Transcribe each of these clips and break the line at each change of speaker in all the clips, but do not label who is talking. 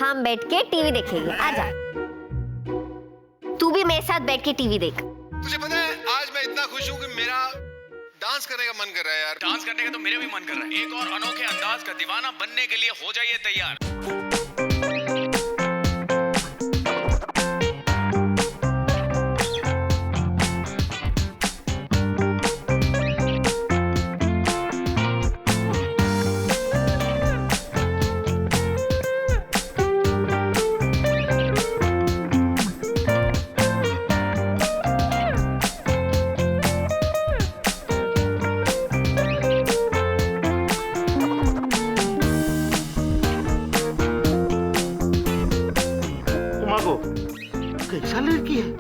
हम बैठ के टीवी देखेंगे, आजा। तू भी मेरे साथ बैठ के टीवी देख।
तुझे पता है आज मैं इतना खुश हूँ कि मेरा डांस करने का मन कर रहा है यार।
डांस करने का तो मेरा भी मन कर रहा है। एक और अनोखे अंदाज का दीवाना बनने के लिए हो जाइए तैयार।
कैसा लड़की है,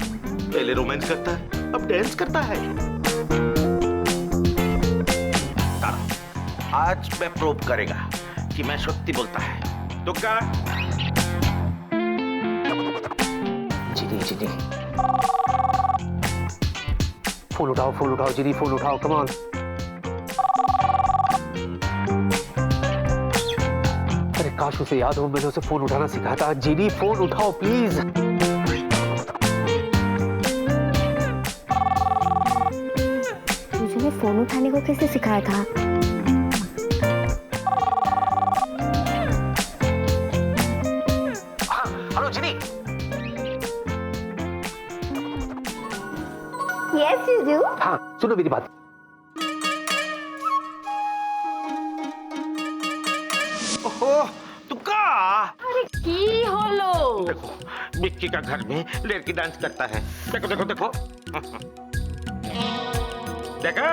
पहले रोमांस करता है अब डांस करता है। आज मैं प्रूव करेगा कि मैं सत्य बोलता है। तुक्का
जीनी जीनी फूल उठाओ जीनी, फूल उठाओ, कम ऑन। अरे काश उसे याद हो, मैंने उसे फोन उठाना सिखाया था। जीनी फोन उठाओ प्लीज।
तुझे फोन उठाने को कैसे सिखाया था?
हेलो जीनी।
यस जीजू।
हाँ सुनो मेरी बात।
ओहो तुक्का।
अरे की होलो?
देखो मिक्की का घर में लड़की डांस करता है। देखो देखो देखो देखा?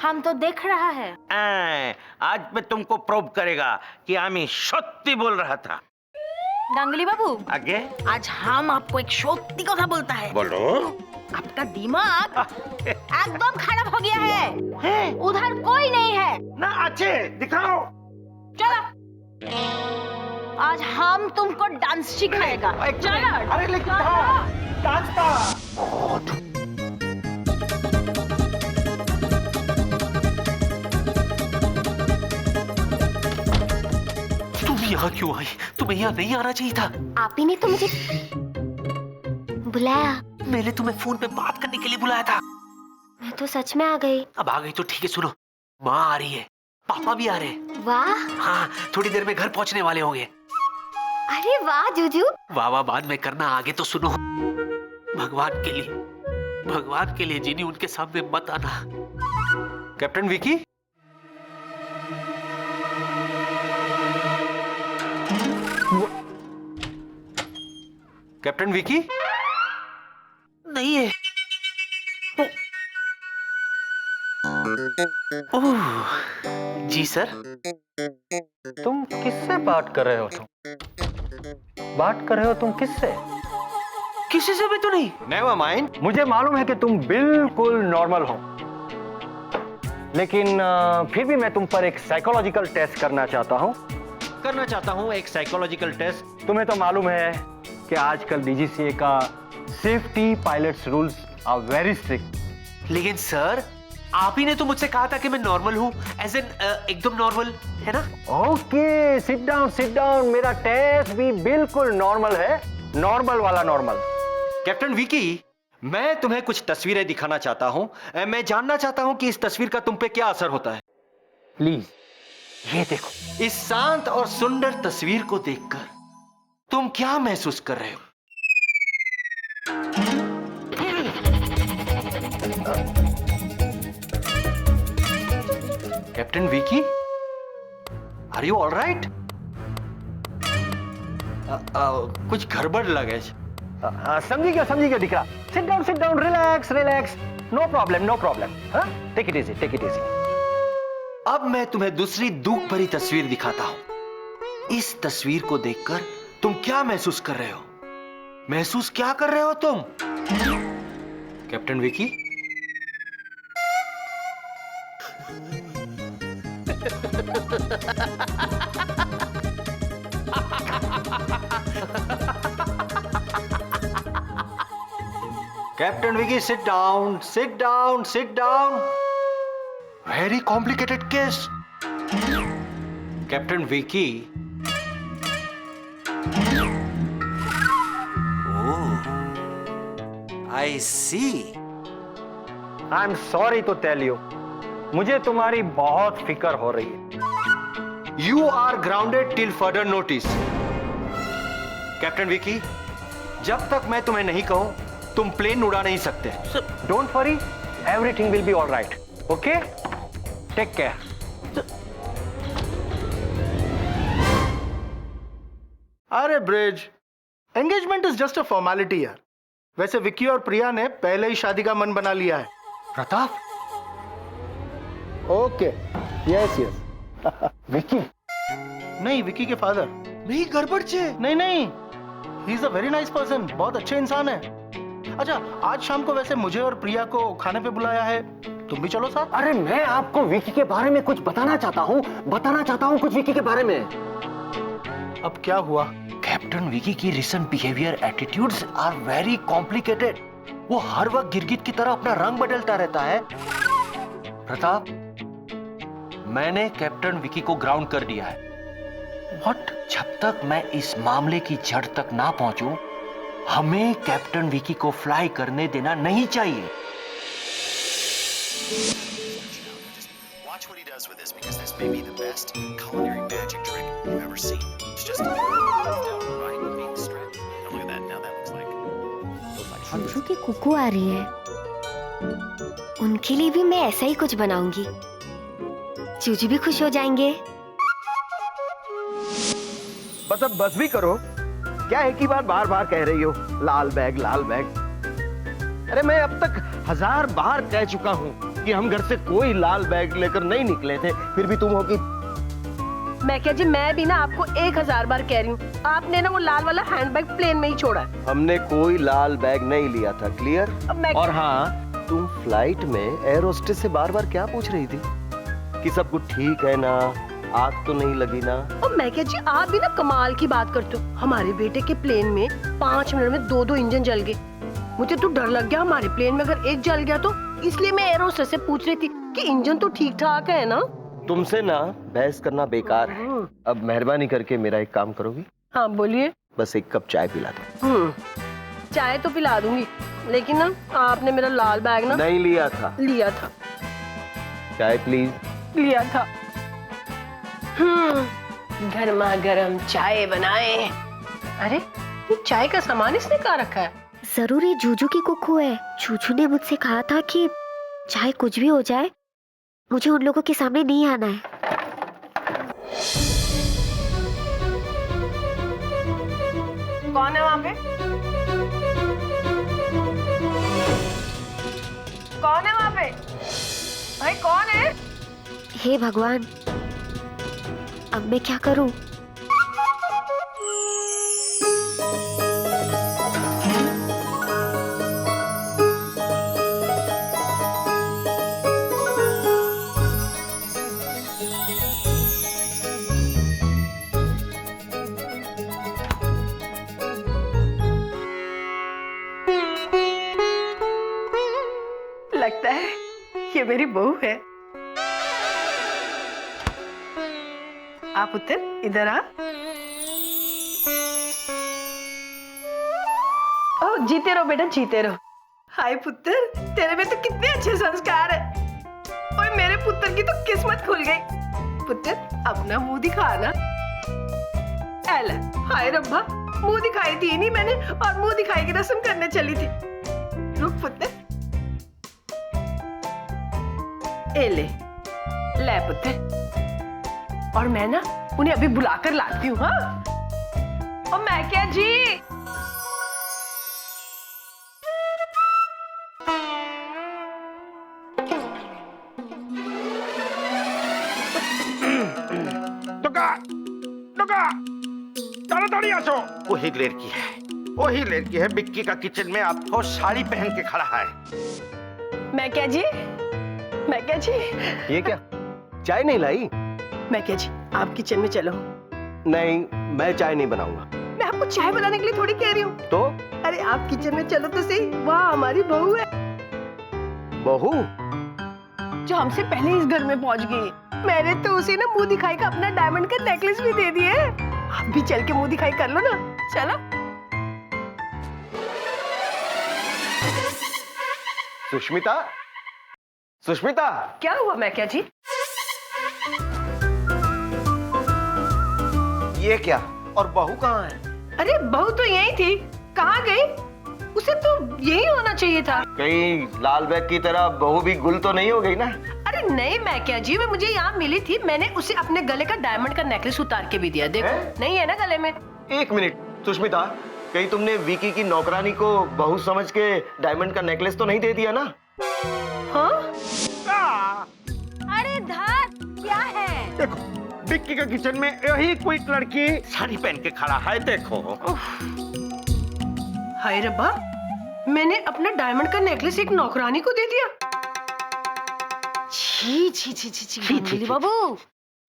हम तो देख रहा है।
आज मैं तुमको प्रूव करेगा कि आमी सत्य बोल रहा था।
गांगुली बाबू,
आगे
आज हम आपको एक सत्य কথা बोलता है।
बोलो।
आपका दिमाग एकदम खराब हो गया है। उधर कोई नहीं है
ना, अच्छे दिखाओ।
चलो आज हम तुमको डांस सिखाएगा। चलो।
अरे लेकिन डांस था।
तुम यहाँ क्यों आई? तुम्हें यहाँ नहीं आना चाहिए था।
आप ही ने तो मुझे बुलाया।
मैंने तुम्हें फोन पे बात करने के लिए बुलाया था।
मैं तो सच में आ गई।
अब आ गई तो ठीक है। सुनो, माँ आ रही है, पापा भी आ रहे हैं।
वाह।
हाँ थोड़ी देर में घर पहुँचने वाले होंगे।
अरे वाह जीजू।
वाह वाह बाद में करना, आगे तो सुनो। भगवान के लिए जीनी उनके सामने मत आना।
कैप्टन विकी, कैप्टन विकी
नहीं है। ओह जी सर।
तुम किससे बात कर रहे हो? बात कर रहे हो तुम किससे?
किसी से भी तो नहीं।
नेवर माइंड, मुझे मालूम है कि तुम बिल्कुल नॉर्मल हो, लेकिन फिर भी मैं तुम पर एक साइकोलॉजिकल टेस्ट करना चाहता हूं। एक साइकोलॉजिकल टेस्ट। तुम्हें तो मालूम है कि आजकल डीजीसीए का safety pilots rules are very strict.
लेकिन सर आप ही ने तो मुझसे कहा था कि मैं नॉर्मल हूँ, एज एन एकदम नॉर्मल, है ना?
Okay sit down. मेरा टेस्ट भी बिल्कुल नॉर्मल है, नॉर्मल वाला नॉर्मल। कैप्टन विकी, मैं तुम्हें कुछ तस्वीरें दिखाना चाहता हूं। मैं जानना चाहता हूं कि इस तस्वीर का तुम पे क्या असर होता है। प्लीज ये देखो। इस शांत और सुंदर तस्वीर को देखकर तुम क्या महसूस कर रहे हो? Captain Vicky, are you all right? कुछ गड़बड़ लगे। समझी गया दिख रहा। Sit down, relax. No problem. Take it easy. अब मैं तुम्हें दूसरी दुख भरी तस्वीर दिखाता हूं। इस तस्वीर को देखकर तुम क्या महसूस कर रहे हो? महसूस क्या कर रहे हो तुम? Captain Vicky? Captain Vicky, sit down. Very complicated case. Captain Vicky,
I see.
I am sorry to tell you, मुझे तुम्हारी बहुत फिक्र हो रही है। You are grounded till further notice. Captain Vicky, जब तक मैं तुम्हें नहीं कहूं तुम प्लेन उड़ा नहीं सकते। Don't worry, everything will be all right. Okay, take care.
अरे Brij, engagement is just a formality यार। वैसे विक्की और प्रिया ने पहले ही शादी का मन बना लिया है।
Pratap,
okay, yes yes.
Vicky?
नहीं, विक्की के फादर।
नहीं, गड़बड़ छे।
नहीं नहीं, he is a very nice person, बहुत अच्छे इंसान है। अच्छा, आज शाम को वैसे मुझे और प्रिया को खाने पे बुलाया है, तुम भी चलो साथ।
अरे मैं आपको विकी के बारे में कुछ बताना चाहता हूँ कुछ विकी के बारे में।
अब क्या हुआ?
कैप्टन विकी की recent behaviour, attitudes are very complicated. वो हर वक्त गिरगिट की तरह अपना रंग बदलता रहता है। प्रताप, मैंने कैप्टन विकी को ग्राउंड कर दिया है। व्हाट? जब तक मैं इस मामले की जड़ तक ना पहुंचूं, हमें कैप्टन विकी को फ्लाई करने देना नहीं चाहिए।
Watch what he does with this, because this may be the best culinary magic trick you've ever seen. It's just right being stretched. Now look at that. Now that looks like
चूचू की कुकू आ रही है, उनके लिए भी मैं ऐसा ही कुछ बनाऊंगी। चूचू भी खुश हो जाएंगे।
बस अब बस भी करो। क्या है कि बार बार कह रही हो लाल बैग लाल बैग। अरे मैं अब तक 1000 बार कह चुका हूँ कि हम घर से कोई लाल बैग लेकर नहीं निकले थे, फिर भी तुम हो कि।
मैं क्या जी, मैं भी ना आपको 1000 बार कह रही हूँ, आपने ना वो लाल वाला हैंडबैग प्लेन में ही छोड़ा।
हमने कोई लाल बैग नहीं लिया था, क्लियर?
और
हाँ, तुम फ्लाइट में एयर होस्टेस से बार बार क्या पूछ रही थी कि सब कुछ ठीक है ना, आग तो नहीं लगी ना?
और मैं क्या जी, आप भी ना कमाल की बात करते हो। हमारे बेटे के प्लेन में 5 मिनट में 2 इंजन जल गए। मुझे तो डर लग गया हमारे प्लेन में अगर एक जल गया तो, इसलिए मैं एयर होस्टेस से पूछ रही थी कि इंजन तो ठीक ठाक है ना।
तुमसे ना बहस करना बेकार है। अब मेहरबानी करके मेरा एक काम करोगी?
हाँ बोलिए।
बस एक कप चाय पिला दो।
चाय तो पिला दूंगी, लेकिन ना आपने मेरा लाल बैग ना
नहीं लिया था।
लिया था।
चाय प्लीज।
लिया था। गर्मा गर्म चाय बनाए। अरे ये चाय का सामान इसने कहाँ रखा है?
जरूर ये जूजू की कुकू है। जूजू ने मुझसे कहा था कि चाहे कुछ भी हो जाए, मुझे उन लोगों के सामने नहीं आना है।
कौन है वहाँ पे? कौन है वहाँ पे? भाई कौन है?
हे भगवान, अब मैं क्या करूं?
लगता है ये मेरी बहू है। आप पुत्र इधर आ। ओ, जीते रहो बेटा, जीते रहो। हाय पुत्र, तेरे में तो कितने अच्छे संस्कार है। और मेरे पुत्र की तो किस्मत खुल गई। पुत्र अपना मुंह दिखाना। एला, हाय रब्बा, मुंह दिखाई थी नहीं मैंने, और मुंह दिखाई की रस्म करने चली थी। रुक पुत्र, ए ले पुत्र, और मैं ना उन्हें अभी बुलाकर लाती हूँ। हाँ, और मैं क्या जी,
वही लड़की है, वही लड़की है बिक्की का किचन में आपको साड़ी पहन के खड़ा है।
मैं क्या जी, मैं क्या जी,
ये क्या चाय नहीं लाई?
मैं क्या जी, आप किचन में चलो।
नहीं, मैं चाय नहीं बनाऊंगा।
मैं आपको चाय बनाने के लिए थोड़ी कह रही हूँ।
तो
अरे आप किचन में चलो तो सही, वहाँ हमारी बहू है।
बहू
जो हमसे पहले इस घर में पहुँच गई। मैंने तो उसे ना मुंह दिखाई का अपना डायमंड का नेकलेस भी दे दिए। आप भी चल के मुंह दिखाई कर लो ना, चलो।
सुष्मिता, सुष्मिता,
क्या हुआ मैकिया जी?
ये क्या? और बहू कहाँ है?
अरे बहू तो यही थी, कहाँ गई? उसे तो यही होना चाहिए था।
कहीं लाल बैग की तरह बहू भी गुल तो नहीं हो गई ना?
अरे नहीं मैकिया जी, वो मुझे यहाँ मिली थी, मैंने उसे अपने गले का डायमंड का नेकलेस उतार के भी दिया। देखो नहीं है ना गले में।
एक मिनट सुष्मिता, कहीं तुमने विकी की नौकरानी को बहू समझ के डायमंड का नेकलेस तो नहीं दे दिया ना?
हाँ?
अरे धर, क्या है?
देखो विक्की के किचन में यही कोई लड़की साड़ी पहन के खड़ा है, देखो।
हाय रब्बा, मैंने अपना डायमंड का नेकलेस एक नौकरानी को दे दिया।
छी छी छी छी छी गंगूली बाबू,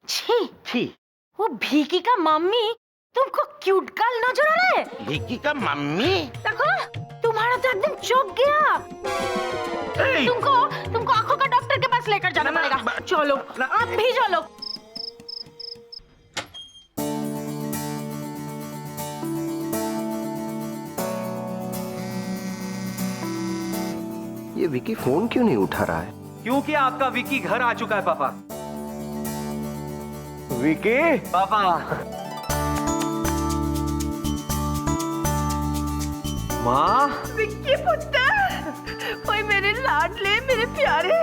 छी
छी,
वो भीकी का मम्मी तुमको क्यूट गर्ल नजर आ रहा है?
विक्की का मम्मी?
देखो तुम्हारा तो एकदम चौंक गया। तुमको आंखों का डॉक्टर के पास लेकर जाना पड़ेगा।
चलो
आप भी चलो।
ये विकी फोन क्यों नहीं उठा रहा है?
क्योंकि आपका विकी घर आ चुका है पापा।
विकी
पापा, माँ,
विक्की पुत्र, ओए मेरे लाडले, मेरे प्यारे,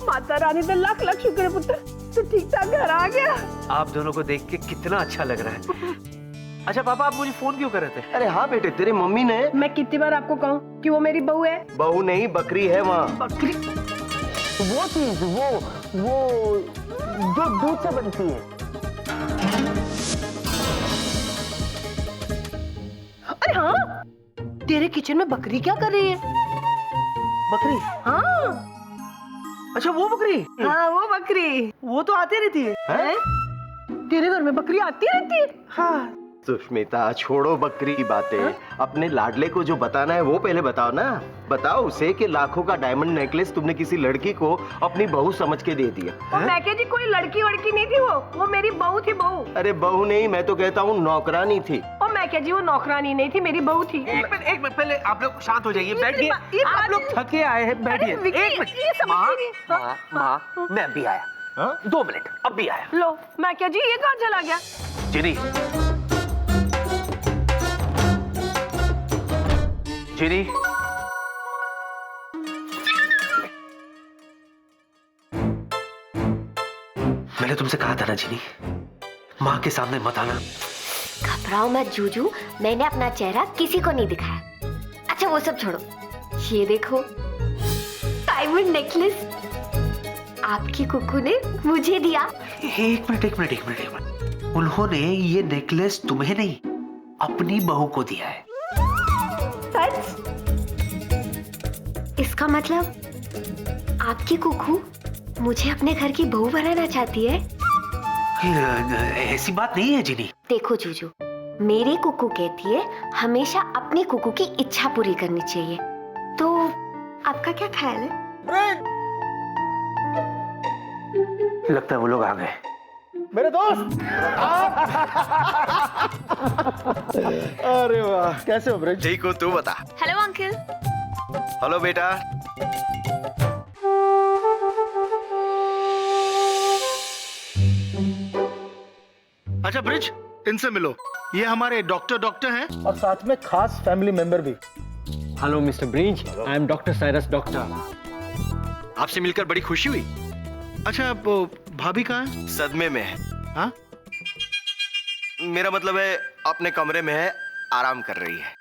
माता रानी का लाख लाख शुक्र है पुत्र, तू ठीक ठाक घर आ गया।
आप दोनों को देख के कितना अच्छा लग रहा है। अच्छा पापा, आप मुझे फोन क्यों कर रहे थे?
अरे हाँ बेटे, तेरी मम्मी ने।
मैं कितनी बार आपको कहूँ कि वो मेरी बहू है?
बहू नहीं, बकरी है वहाँ।
बकरी?
वो चीज, वो जो दूध से बनती है।
अरे हाँ, तेरे किचन में बकरी क्या कर रही है?
बकरी?
हाँ
अच्छा वो बकरी?
हाँ वो बकरी।
वो तो आती रहती है।
हैं? तेरे घर में बकरी आती रहती है?
हाँ।
सुष्मिता छोड़ो बकरी की बातें, अपने लाडले को जो बताना है वो पहले बताओ ना। बताओ उसे कि लाखों का डायमंड नेकलेस तुमने किसी लड़की को अपनी बहू समझ के दे दिया।
मैके जी कोई लड़की वड़की नहीं थी, वो मेरी बहू थी, बहू।
अरे बहू नहीं, मैं तो कहता हूँ नौकरानी थी।
और मैके जी वो नौकरानी नहीं थी, मेरी बहू थी।
एक मिनट पहले आप लोग शांत हो जाइए, बैठिए।
ये
आप लोग थके आए हैं, बैठिए।
अरे विक्की,
एक
ये
मिनट।
समझ नहीं।
माँ, मैं भी आया। 2 मिनट, अब भी आया।
लो मैके जी, ये कहाँ चला गया?
जिनी, जिनी, मैंने तुमसे कहा था ना जिनी, माँ के सामने मत आना।
घबराओ मत जूजू, मैंने अपना चेहरा किसी को नहीं दिखाया। अच्छा वो सब छोड़ो, ये देखो डायमंड नेकलेस आपकी कुकू ने मुझे दिया।
एक मिनट। उन्होंने ये नेकलेस तुम्हें नहीं, अपनी बहू को दिया है।
सच? इसका मतलब आपकी कुकू मुझे अपने घर की बहू बनाना चाहती है?
ऐसी बात नहीं है जिनी।
देखो जूजू, मेरी कुकू कहती है हमेशा अपनी कुकू की इच्छा पूरी करनी चाहिए, तो आपका क्या ख्याल है?
लगता है वो लोग आ गए।
मेरे दोस्त। अरे वाह, कैसे हो ब्रिज?
ठीक हो, तू बता।
Hello uncle.
हेलो बेटा।
अच्छा ब्रिज, इनसे मिलो, ये हमारे डॉक्टर हैं और साथ में खास फैमिली मेंबर भी।
Hello mister bridge, I am doctor Cyrus doctor.
आपसे मिलकर बड़ी खुशी हुई।
अच्छा वो भाभी कहाँ है?
सदमे में है।
हाँ?
मेरा मतलब है अपने कमरे में है, आराम कर रही है।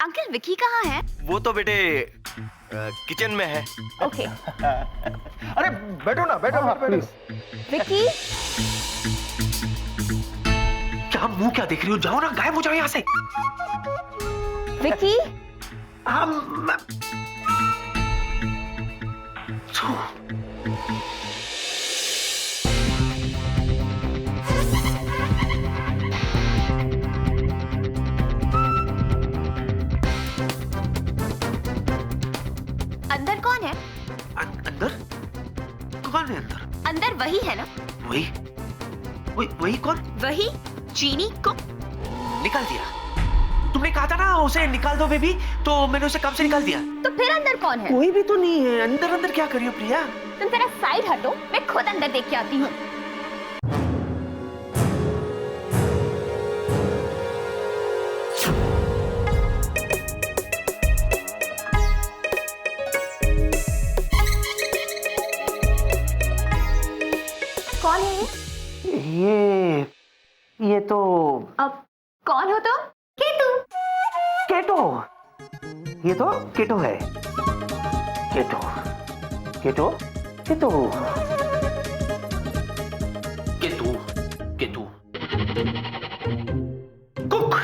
अंकल विकी कहाँ है?
वो तो बेटे किचन में है।
ओके।
अरे बैठो ना, बैठो प्लीज।
विकी,
क्या मुंह क्या देख रही हो? जाओ ना, गायब हो जाओ यहाँ से।
विकी। अंदर कौन है?
अंदर? कौन है अंदर?
अंदर वही है ना?
वही कौन?
वही चीनी को।
निकाल दिया। तुमने कहा था ना उसे निकाल दो बेबी, तो मैंने उसे कब से निकाल दिया।
तो फिर अंदर कौन है?
कोई भी तो नहीं है अंदर। अंदर क्या कर रही हो प्रिया?
तुम जरा साइड हटो, मैं खुद अंदर देख के आती हूँ। कौन है?
ये तो
अब कौन हो तुम? केतु।
केटो। ये तो केटो है। केटो केटो केटो केटू केटू कुक।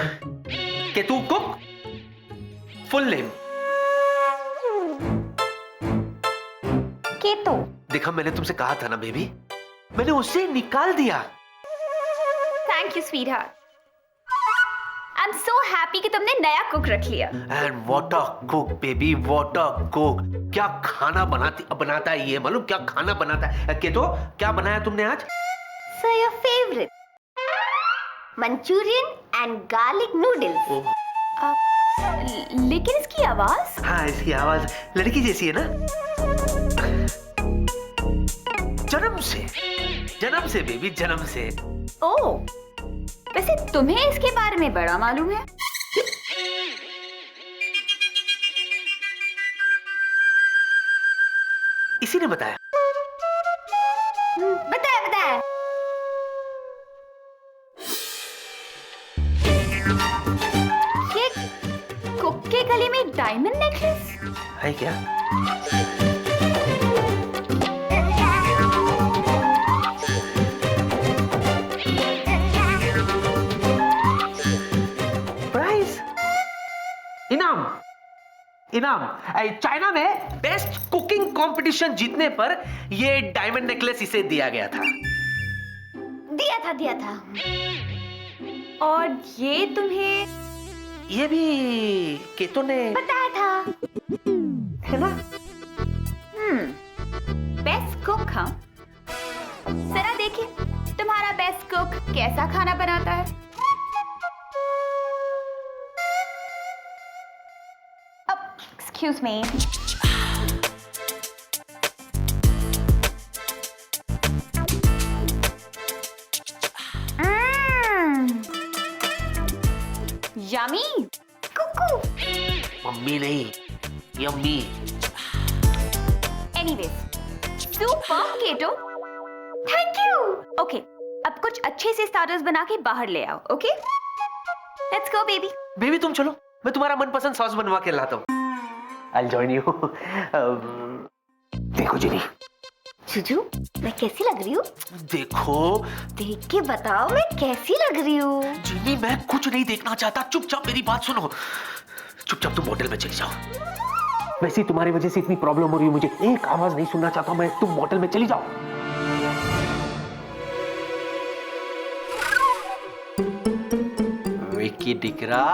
केटू कुक फुल नेम।
केतु।
देखा मैंने तुमसे कहा था ना बेबी, मैंने उसे निकाल दिया।
Thank you sweetheart. I am so happy कि तुमने नया कुक रख लिया।
And what a cook baby, what a cook. क्या खाना बनाता है ये, मालूम क्या खाना बनाता है। केतो क्या बनाया तुमने आज?
So your favourite Manchurian and garlic noodles. लेकिन इसकी आवाज?
हाँ इसकी आवाज लड़की जैसी है ना, जन्म से बेबी, जन्म से।
ओह, वैसे तुम्हें इसके बारे में बड़ा मालूम है।
इसी ने बताया।
बताया। ये कुक के गले में डायमंड नेकलेस
है क्या? इनाम चाइना में बेस्ट कुकिंग कंपटीशन जीतने पर ये डायमंड नेकलेस इसे दिया गया था।
दिया था। और ये तुम्हें?
ये भी केतो ने
बताया था,
है ना?
Best cook. हाँ, जरा देखिए तुम्हारा बेस्ट कुक कैसा खाना बनाता है। Excuse me. Yummy. Cuckoo.
Mummy नहीं, yummy.
Anyways, super Keto. Thank you. Okay, अब कुछ अच्छे से स्टार्टर्स बना के बाहर ले आओ। Okay? Let's go, baby.
Baby तुम चलो, मैं तुम्हारा मनपसंद सॉस बनवा के लाता हूँ। I'll join you. देखो जिनी।
जुजू, मैं कैसी लग रही हूँ?
देखो।
देख के बताओ मैं कैसी लग रही हूँ।
जिनी मैं कुछ नहीं देखना चाहता, चुपचाप मेरी बात सुनो। चुपचाप तुम होटल में चली जाओ। वैसे ही तुम्हारी वजह से इतनी प्रॉब्लम हो रही है मुझे, एक आवाज नहीं सुनना चाहता मैं। तुम होटल में चली जाओ।
विकी डिकरा,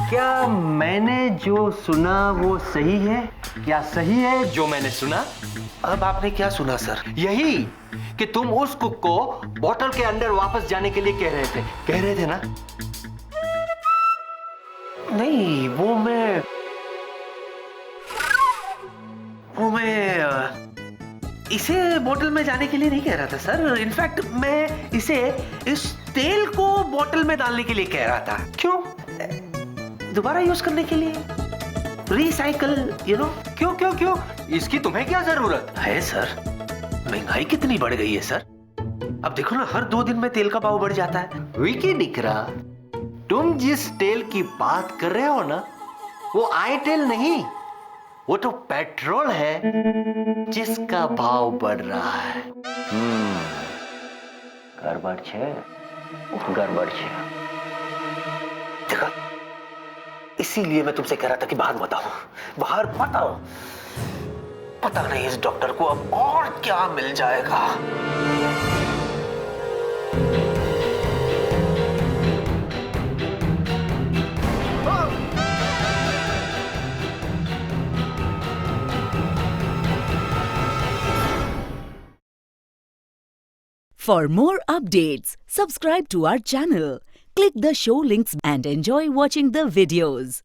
क्या मैंने जो सुना वो सही है? क्या सही है जो मैंने सुना?
अब आपने क्या सुना सर?
यही कि तुम उस कुक को बोतल के अंदर वापस जाने के लिए कह रहे थे ना?
नहीं, वो मैं इसे बोतल में जाने के लिए नहीं कह रहा था सर। इनफैक्ट मैं इसे इस तेल को बोतल में डालने के लिए कह रहा था। क्यों? दोबारा यूज करने के लिए, रिसाइकल, यू नो।
क्यों? इसकी तुम्हें क्या जरूरत
है सर? महंगाई कितनी बढ़ गई है सर। अब देखो ना, हर 2 दिन में तेल का भाव बढ़ जाता है।
विकी डिकरा, तुम जिस तेल की बात कर रहे हो ना, वो आई तेल नहीं, वो तो पेट्रोल है जिसका भाव बढ़ रहा है। गड़बड़ छे।
देखा, इसीलिए मैं तुमसे कह रहा था कि बाहर बताओ, बाहर बताओ। पता नहीं इस डॉक्टर को अब और क्या मिल जाएगा।
For more updates, subscribe to our channel, click the show links and enjoy watching the videos.